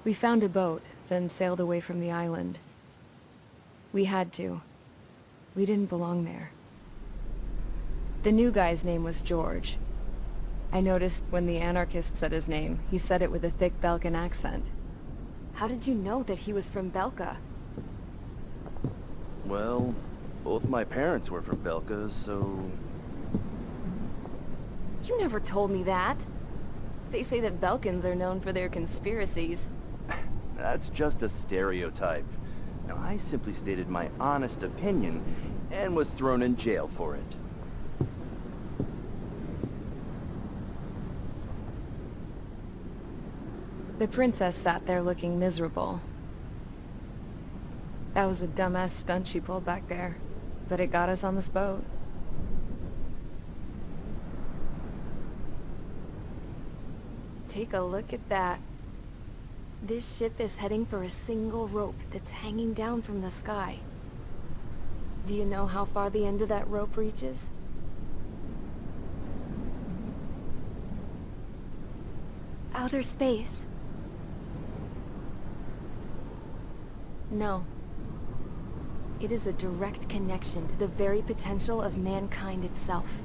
We found a boat, then sailed away from the island. We had to. We didn't belong there. The new guy's name was George. I noticed when the anarchist said his name, he said it with a thick Belkan accent. How did you know that he was from Belka? Well, both my parents were from Belka, so... You never told me that. They say that Belkans are known for their conspiracies. That's just a stereotype. Now, I simply stated my honest opinion, and was thrown in jail for it. The princess sat there looking miserable. That was a dumbass stunt she pulled back there, but it got us on this boat. Take a look at that. This ship is heading for a single rope that's hanging down from the sky. Do you know how far the end of that rope reaches? Outer space. No. It is a direct connection to the very potential of mankind itself.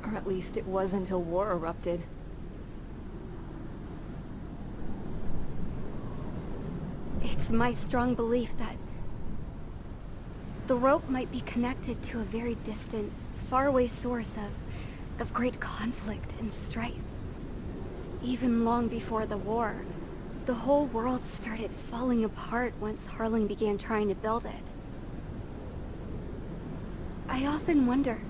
Or at least it was until war erupted. It's my strong belief that the rope might be connected to a very distant, faraway source of great conflict and strife. Even long before the war, the whole world started falling apart once Harling began trying to build it. I often wonder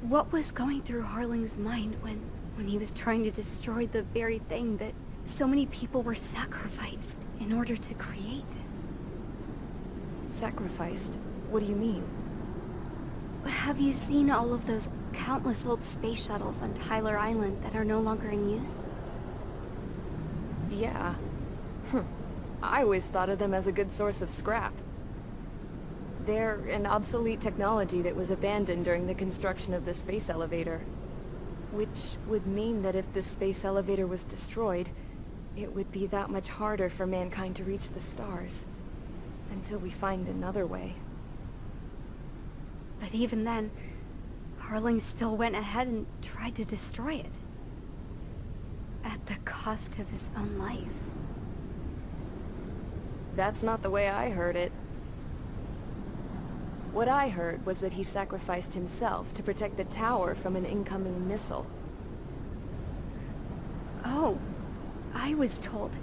what was going through Harling's mind when he was trying to destroy the very thing that so many people were sacrificed in order to create. Sacrificed? What do you mean? Have you seen all of those countless old space shuttles on Tyler Island that are no longer in use? Yeah. I always thought of them as a good source of scrap. They're an obsolete technology that was abandoned during the construction of the space elevator. Which would mean that if the space elevator was destroyed, it would be that much harder for mankind to reach the stars. Until we find another way. But even then, Harling still went ahead and tried to destroy it. At the cost of his own life. That's not the way I heard it. What I heard was that he sacrificed himself to protect the tower from an incoming missile. Oh, I was told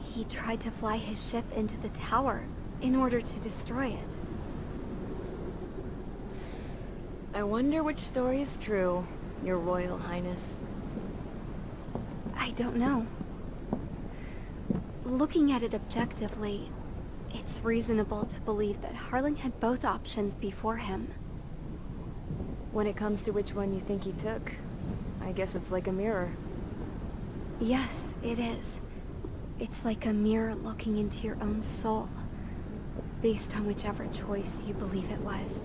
he tried to fly his ship into the tower in order to destroy it. I wonder which story is true, Your Royal Highness. I don't know. Looking at it objectively, it's reasonable to believe that Harling had both options before him. When it comes to which one you think he took, I guess it's like a mirror. Yes, it is. It's like a mirror looking into your own soul, based on whichever choice you believe it was.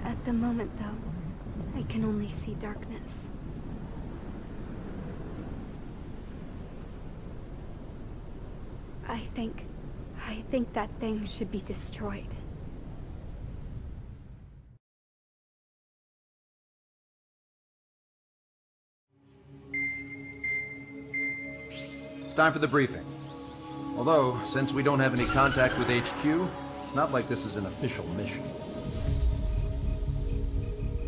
At the moment, though, I can only see darkness. I think that thing should be destroyed. It's time for the briefing. Although, since we don't have any contact with HQ, it's not like this is an official mission.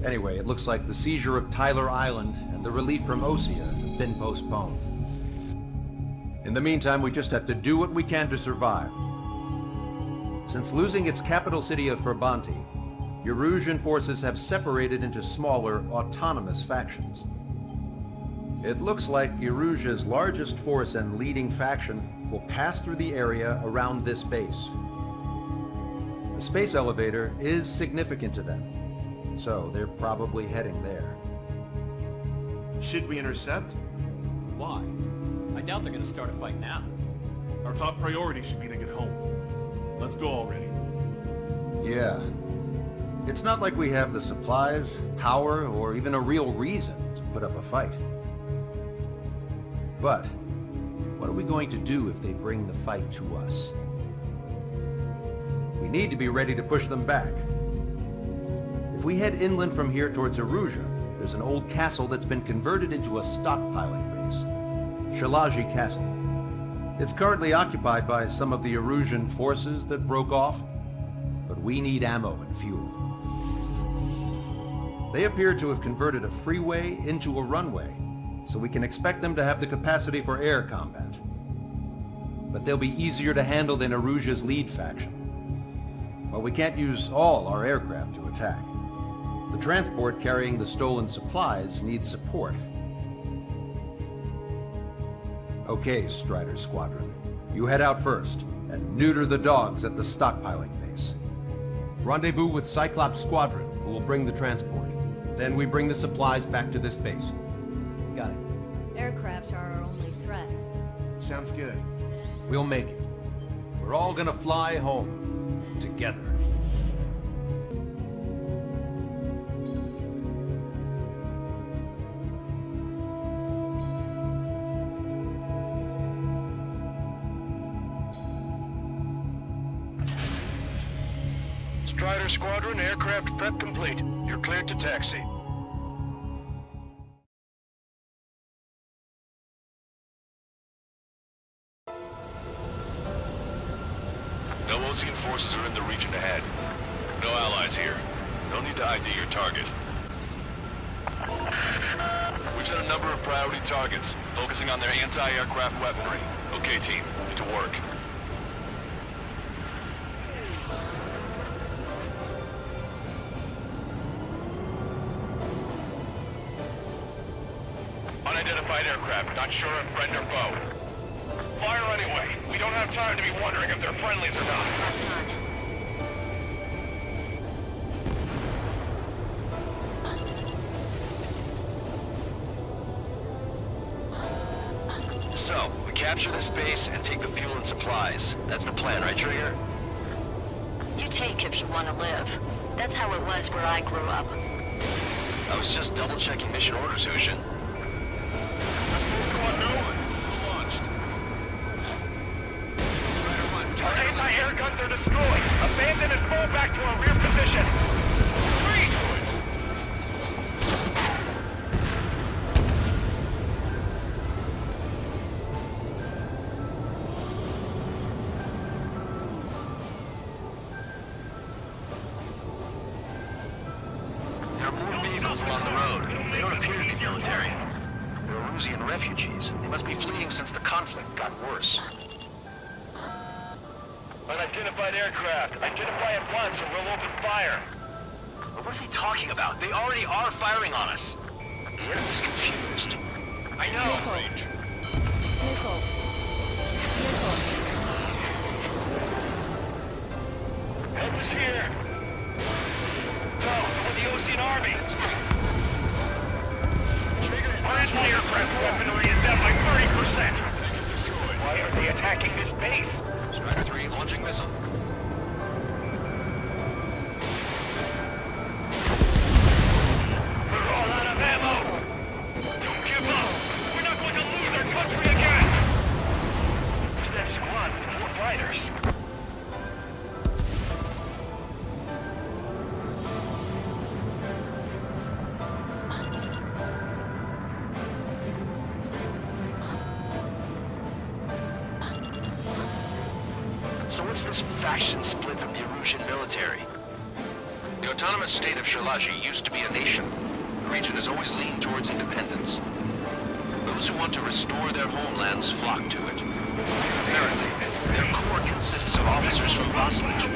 Anyway, it looks like the seizure of Tyler Island and the relief from Osea have been postponed. In the meantime, we just have to do what we can to survive. Since losing its capital city of Ferbanti, Erusian forces have separated into smaller, autonomous factions. It looks like Erusia's largest force and leading faction will pass through the area around this base. The space elevator is significant to them, so they're probably heading there. Should we intercept? Why? I doubt they're gonna start a fight now. Our top priority should be to get home. Let's go already. Yeah. It's not like we have the supplies, power, or even a real reason to put up a fight. But what are we going to do if they bring the fight to us? We need to be ready to push them back. If we head inland from here towards Aruja, there's an old castle that's been converted into a stockpiling base. Shalaji Castle. It's currently occupied by some of the Arujan forces that broke off, but we need ammo and fuel. They appear to have converted a freeway into a runway, so we can expect them to have the capacity for air combat. But they'll be easier to handle than Aruja's lead faction. But we can't use all our aircraft to attack. The transport carrying the stolen supplies needs support. Okay, Strider Squadron. You head out first, and neuter the dogs at the stockpiling base. Rendezvous with Cyclops Squadron, who will bring the transport. Then we bring the supplies back to this base. Got it. Aircraft are our only threat. Sounds good. We'll make it. We're all gonna fly home. Together. Strider Squadron, aircraft prep complete. You're cleared to taxi. No Osean forces are in the region ahead. No allies here. No need to ID your target. We've set a number of priority targets, focusing on their anti-aircraft weaponry. Okay, team, get to work. Unidentified aircraft, not sure if friend or foe. Fire anyway. We don't have time to be wondering if they're friendlies or not. So, we capture this base and take the fuel and supplies. That's the plan, right, Trigger? You take if you want to live. That's how it was where I grew up. I was just double-checking mission orders, Hushin. Squad no, missile launched. Our anti-air guns are destroyed. Abandon and fall back to our rear position. There are more vehicles along the road. They don't appear to be military. They're Arusian refugees. They must be fleeing since the conflict got worse. Unidentified aircraft. Identify at once or we'll open fire. But what is he talking about? They already are firing on us. The enemy's confused. I know. Range. Nickel. Help is here. No, with the Osean army. Our anti-aircraft weaponry is down by 30%. Tank is destroyed. Why are they attacking this base? Strider 3 launching missile. We're all out of ammo. Don't give up. We're not going to lose our country again. Who's that squad with more fighters? So what's this faction split from the Arusian military? The autonomous state of Shalaji used to be a nation. The region has always leaned towards independence. Those who want to restore their homelands flock to it. Apparently, their core consists of officers from Vassalage, and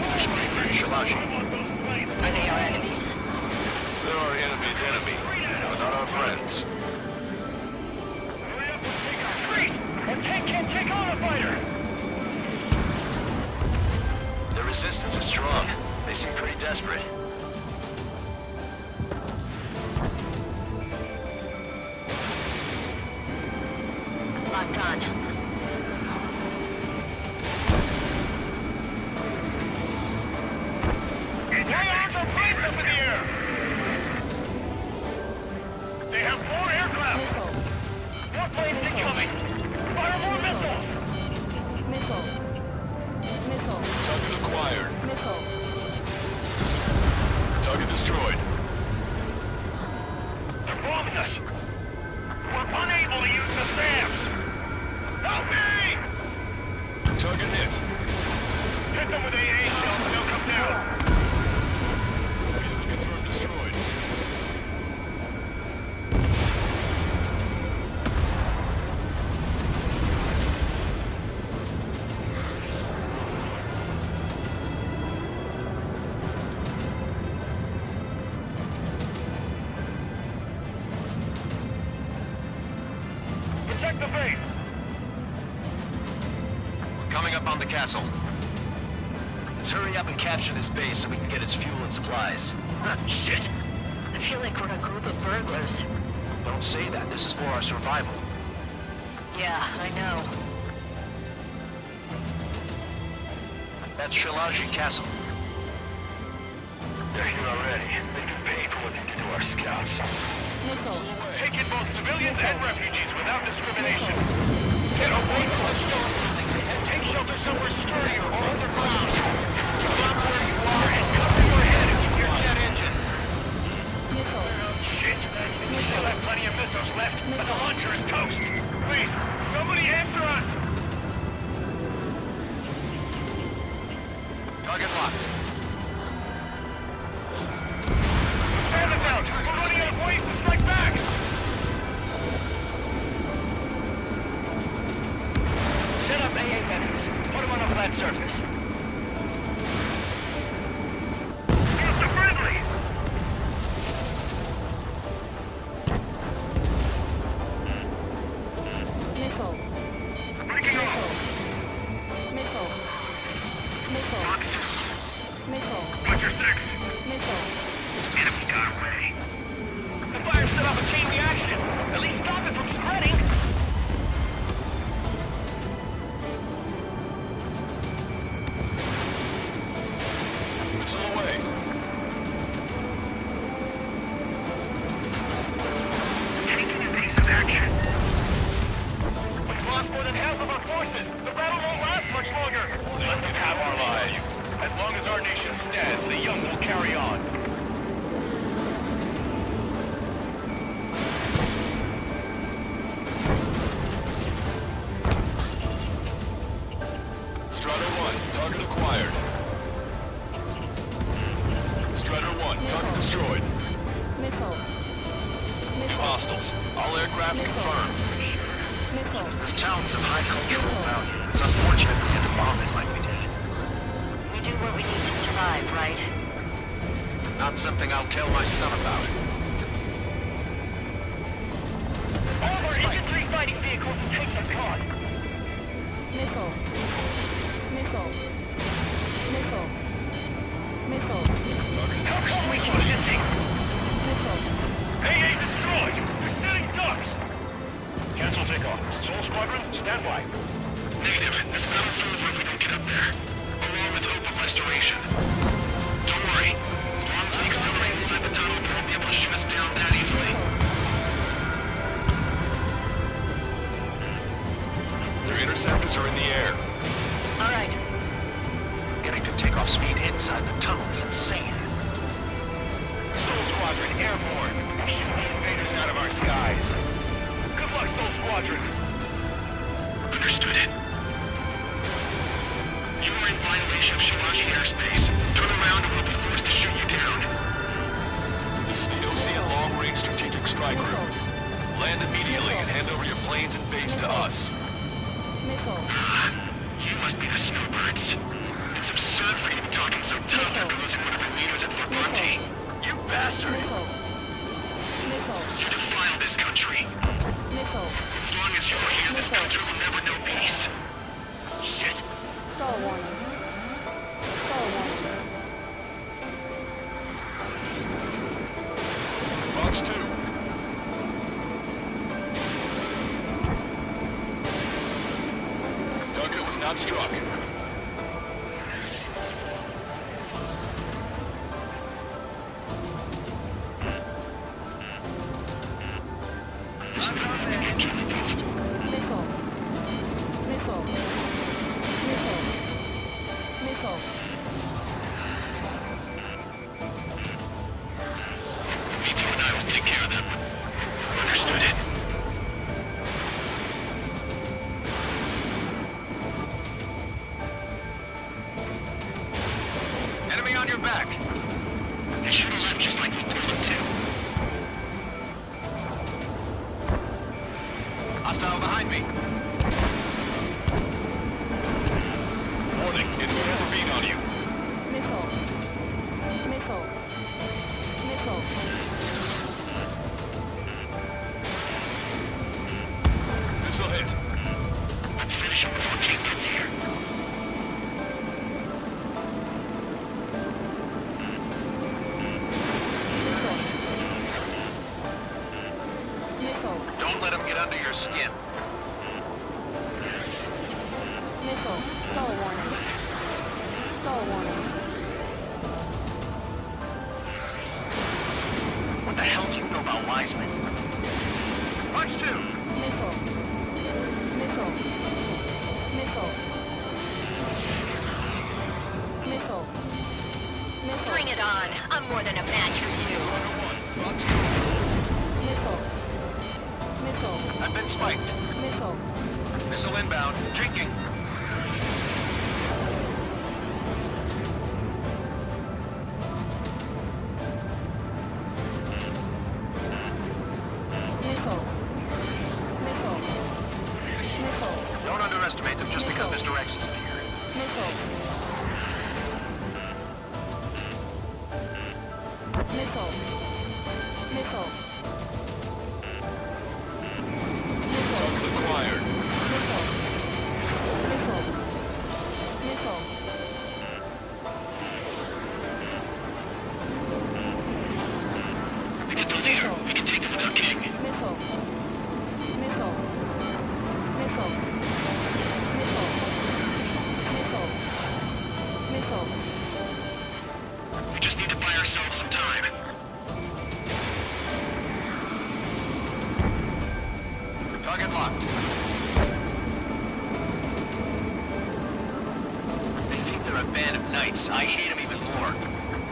Shalaji. Are they our enemies? They're our enemy's enemy, but not our friends. Hurry up and take our street! A tank can't take on a fighter! The resistance is strong. They seem pretty desperate. Locked on. Anti-arms are planes up in the air! They have 4 aircraft! More planes incoming! us! We're unable to use the SAMs! Help me! Target hit. Hit them with AA shells and they'll come down. Vehicle confirmed destroyed. Protect the base! We're coming up on the castle. Let's hurry up and capture this base so we can get its fuel and supplies. Shit! I feel like we're a group of burglars. Don't say that. This is for our survival. Yeah, I know. That's Shalaji Castle. They're here already. They've been paid for what they did to our scouts. Take in both civilians and refugees without discrimination. Get away from the store building and take shelter somewhere sturdier or underground. Stop where you are and cover your head if you hear that engine. Shit! We still have plenty of missiles left, but the launcher is toast. Please, somebody answer us! Target locked. Stand it down! We're running out of ways to strike back! Set up AA weapons. Put them on a flat surface. Use the friendly! Breaking off! Roger 6. Enemy got away. The fire set off a chain reaction. At least stop it from spreading. Missile away. Taking evasive action. We've lost more than half of our forces. The battle won't last much longer. Let them have our lives. As long as our nation stands, the young will carry on. Strider 1, target acquired. Strider 1, target destroyed. New hostiles. All aircraft confirmed. This town's of high cultural value. It's unfortunate we had to bomb it like we did. We do what we need to survive, right? Not something I'll tell my son about. All of our infantry fighting vehicles will take their caught. How come we keep hitting? AA destroyed! We're setting ducks! Cancel takeoff. Soul Squadron, stand by. Negative. This battle's over if we don't get up there. Along with hope of restoration. Don't worry. As long as we accelerate inside the tunnel, they won't be able to shoot us down that easily. Their interceptors are in the air. All right. Getting to takeoff speed inside the tunnel is insane. Soul Squadron, airborne. Shoot the invaders out of our skies. Good luck, Soul Squadron. Understood it. You are in violation of Shalaji airspace. Turn around or we'll be forced to shoot you down. This is the Ocean Long Range Strategic Strike Group. Land immediately and hand over your planes and base to us. You must be the snowbirds. It's absurd for you to be talking so tough after losing one of your leaders at Fort Monty. You bastard! You defile this country. As long as you're here, this country will never know peace. Shit! Fox 2. Target was not struck. get under your skin. Missile. Stall warning. Stall warning. What the hell do you know about Wiseman? Punch 2! Missile. Missile. Missile. Missile. Missile. Bring it on. I'm more than a match for you. Missile. Missile. I've been spiked. Missile. Missile inbound. Jinking. Missile. Missile. Missile. Don't underestimate them just because Mr. X isn't here. Missile. Missile. Missile. Target acquired. Missile. Missile. Missile. We get the leader. We can take them without King. Missile. Missile. Missile. Missile. Missile. Missile. We just need to buy ourselves some time. Target locked. They think they're a band of knights. I hate them even more.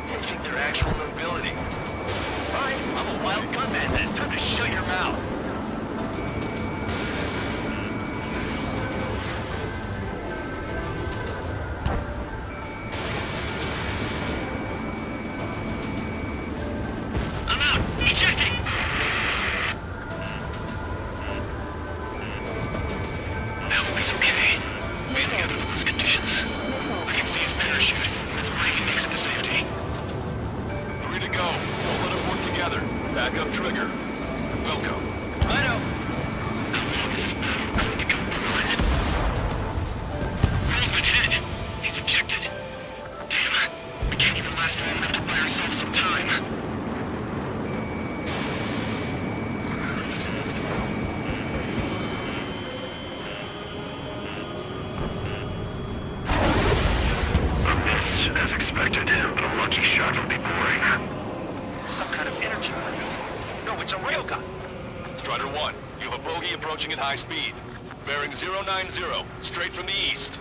They think they're actual nobility. Fine, I'm a wild gunman then. Time to shut your mouth. I'm out! Ejecting! I hope he's okay. Mainly under those conditions. I can see his parachute. That's breaking exit to safety. 3 to go. Don't let them work together. Back up trigger. Welcome. Righto. How long is this battle going to go on? Roll's been hit. He's ejected. Damn. We can't even last long enough to buy ourselves some time. A miss, as expected, but a lucky shot will be boring. Some kind of energy weapon. No, it's a railgun. Strider 1, you have a bogey approaching at high speed. Bearing 090, straight from the east.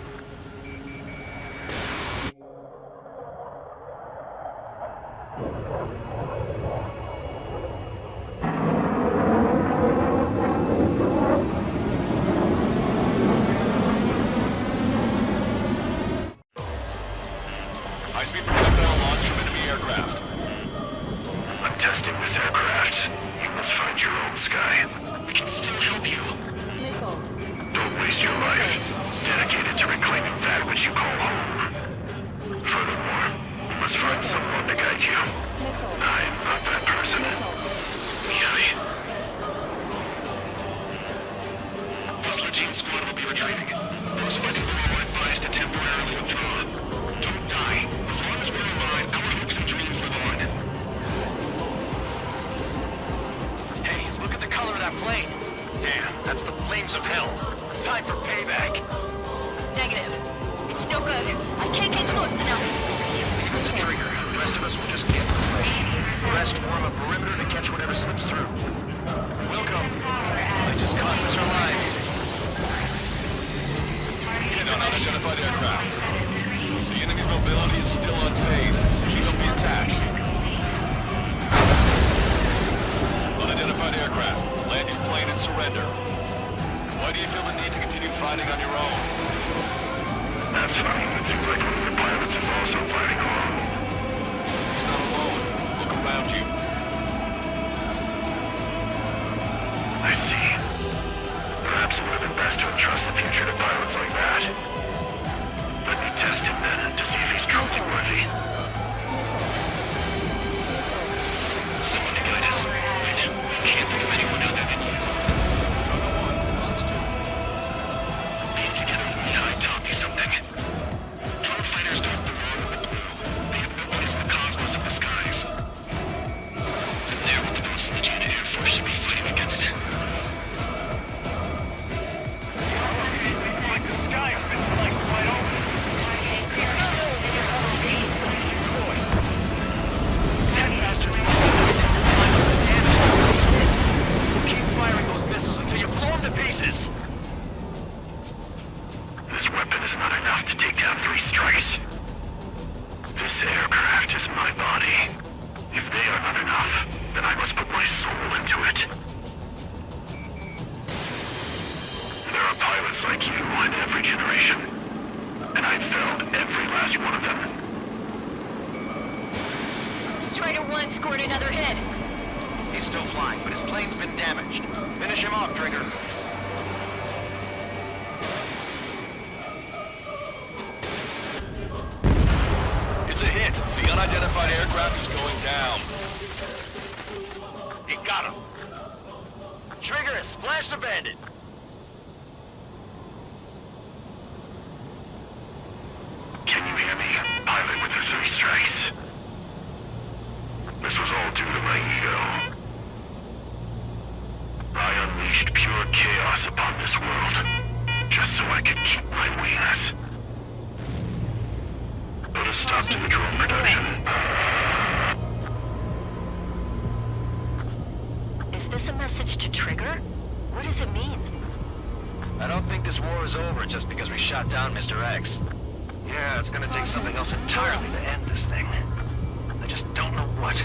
High-speed projectile launch from enemy aircraft. I'm testing this aircraft. You must find your own sky. We can still help you. Missile. Don't waste your life. Dedicated to reclaiming that which you call home. Furthermore, you must find someone to guide you. Missile. I'm not that person. Yummy. Hostile team squad will be retreating. Those fighting below are advised to temporarily withdraw. Don't die. As long as we're alive, our hopes and dreams live on. Hey, look at the color of that plane. Damn, that's the flames of hell. Time for payback. Negative. It's no good. I can't get close enough. Leave it to trigger. The rest of us will just get in the way. The rest form a perimeter to catch whatever slips through. Welcome. They just cost us our lives. Hit on unidentified aircraft. The enemy's mobility is still unfazed. Keep up the attack. Unidentified aircraft. Land your plane and surrender. Why do you feel the need to continue fighting on your own? That's funny. It seems like one of the pilots is also fighting alone. He's not alone. Look around you. I see. Perhaps it would have been best to entrust the future to pilots like that. Let me test him then to see if he's truly worthy. Someone to guide us. We can't think of anyone other than you. Being together with me, taught me something. Drone fighters don't belong with the blue. They flying, but his plane's been damaged. Finish him off, Trigger. It's a hit. The unidentified aircraft is going down. He got him. Trigger has splashed a bandit. Can you hear me? Pilot with the 3 strikes. This was all due to my ego. I unleashed pure chaos upon this world, just so I could keep my wings. Put a stop to the drone production. Is this a message to Trigger? What does it mean? I don't think this war is over just because we shot down Mr. X. Yeah, it's gonna take something else entirely to end this thing. I just don't know what.